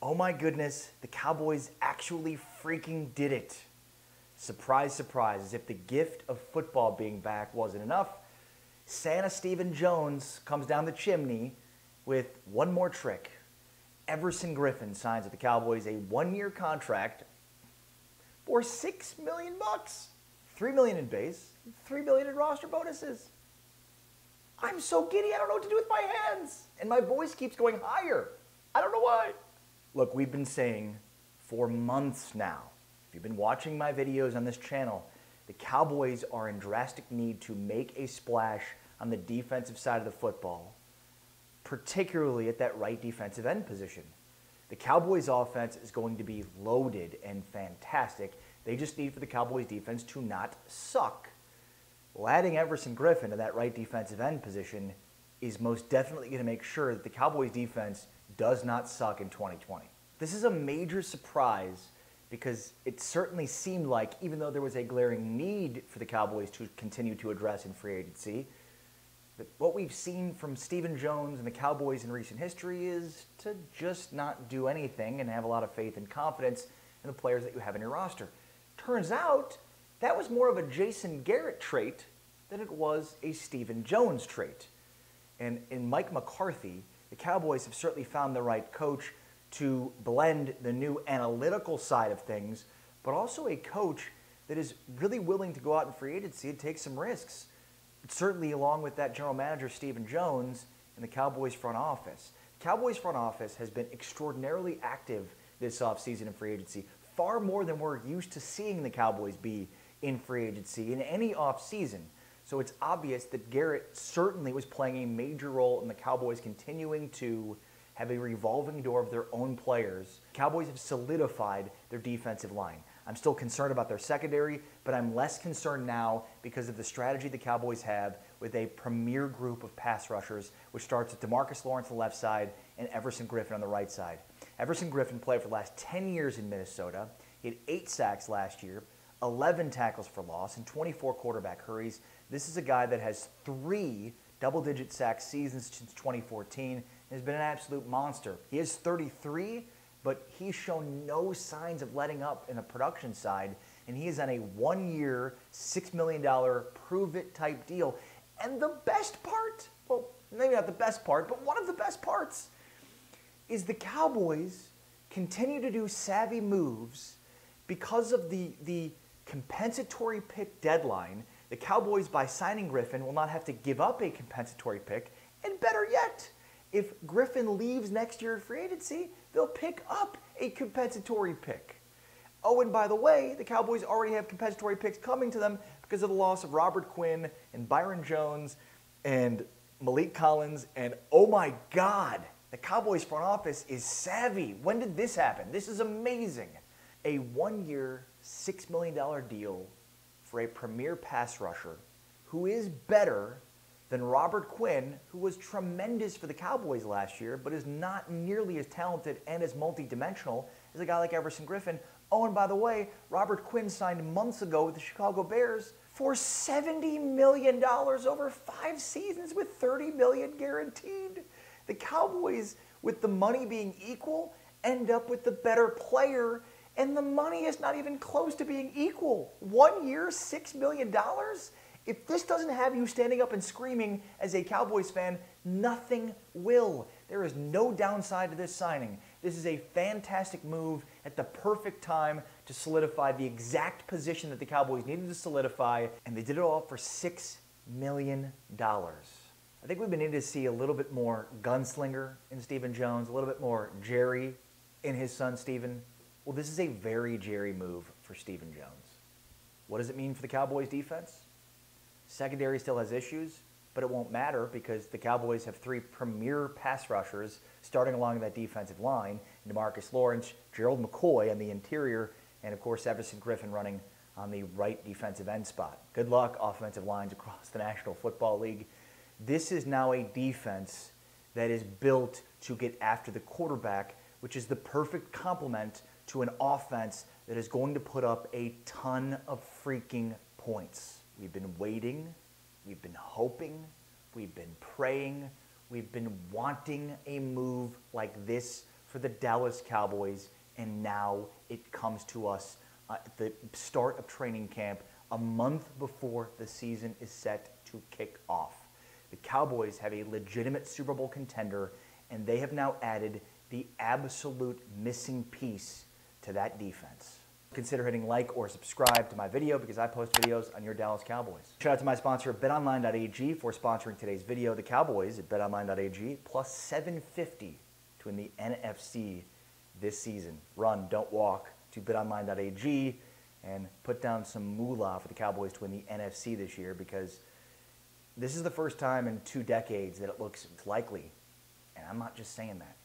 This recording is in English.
Oh my goodness, the Cowboys actually freaking did it. Surprise, surprise, as if the gift of football being back wasn't enough, Santa Stephen Jones comes down the chimney with one more trick. Everson Griffen signs with the Cowboys a one-year contract for $6 million. $3 million in base, $3 million in roster bonuses. I'm so giddy, I don't know what to do with my hands. And my voice keeps going higher. I don't know why. Look, we've been saying for months now, if you've been watching my videos on this channel, the Cowboys are in drastic need to make a splash on the defensive side of the football, particularly at that right defensive end position. The Cowboys offense is going to be loaded and fantastic. They just need for the Cowboys defense to not suck. Well, adding Everson Griffen to that right defensive end position is most definitely going to make sure that the Cowboys defense does not suck in 2020. This is a major surprise because it certainly seemed like, even though there was a glaring need for the Cowboys to continue to address in free agency, that what we've seen from Stephen Jones and the Cowboys in recent history is to just not do anything and have a lot of faith and confidence in the players that you have in your roster. Turns out that was more of a Jason Garrett trait than it was a Stephen Jones trait. And in Mike McCarthy, the Cowboys have certainly found the right coach to blend the new analytical side of things, but also a coach that is really willing to go out in free agency and take some risks. Certainly along with that general manager, Stephen Jones, and the Cowboys front office. The Cowboys front office has been extraordinarily active this offseason in free agency, far more than we're used to seeing the Cowboys be in free agency in any offseason. So it's obvious that Garrett certainly was playing a major role in the Cowboys continuing to have a revolving door of their own players. Cowboys have solidified their defensive line. I'm still concerned about their secondary, but I'm less concerned now because of the strategy the Cowboys have with a premier group of pass rushers, which starts with DeMarcus Lawrence on the left side and Everson Griffen on the right side. Everson Griffen played for the last 10 years in Minnesota. He had 8 sacks last year, 11 tackles for loss, and 24 quarterback hurries. This is a guy that has 3 double-digit sack seasons since 2014 and has been an absolute monster. He is 33, but he's shown no signs of letting up in the production side, and he is on a one-year, $6 million prove-it type deal. And the best part, well, maybe not the best part, but one of the best parts, is the Cowboys continue to do savvy moves because of the compensatory pick deadline. The Cowboys, by signing Griffen, will not have to give up a compensatory pick, and better yet, if Griffen leaves next year in free agency, they'll pick up a compensatory pick. Oh, and by the way, the Cowboys already have compensatory picks coming to them because of the loss of Robert Quinn and Byron Jones and Malik Collins. And oh my God, the Cowboys front office is savvy. When did this happen? This is amazing. A one-year, $6 million deal for a premier pass rusher who is better than Robert Quinn, who was tremendous for the Cowboys last year, but is not nearly as talented and as multidimensional as a guy like Everson Griffen. Oh, and by the way, Robert Quinn signed months ago with the Chicago Bears for $70 million over 5 seasons with $30 million guaranteed. The Cowboys, with the money being equal, end up with the better player, and the money is not even close to being equal. 1 year, $6 million? If this doesn't have you standing up and screaming as a Cowboys fan, nothing will. There is no downside to this signing. This is a fantastic move at the perfect time to solidify the exact position that the Cowboys needed to solidify, and they did it all for $6 million. I think we've been needing to see a little bit more gunslinger in Stephen Jones, a little bit more Jerry in his son Stephen. Well, this is a very Jerry move for Stephen Jones. What does it mean for the Cowboys defense? Secondary still has issues, but it won't matter because the Cowboys have 3 premier pass rushers starting along that defensive line: DeMarcus Lawrence, Gerald McCoy on the interior, and of course Everson Griffen running on the right defensive end spot. Good luck, offensive lines across the National Football League. This is now a defense that is built to get after the quarterback, which is the perfect complement to an offense that is going to put up a ton of freaking points. We've been waiting, we've been hoping, we've been praying, we've been wanting a move like this for the Dallas Cowboys, and now it comes to us at the start of training camp, a month before the season is set to kick off. The Cowboys have a legitimate Super Bowl contender, and they have now added the absolute missing piece to that defense. Consider hitting like or subscribe to my video because I post videos on your Dallas Cowboys. Shout out to my sponsor, betonline.ag, for sponsoring today's video. The Cowboys at betonline.ag plus 750 to win the NFC this season. Run, don't walk to betonline.ag and put down some moolah for the Cowboys to win the NFC this year, because this is the first time in 2 decades that it looks likely, and I'm not just saying that.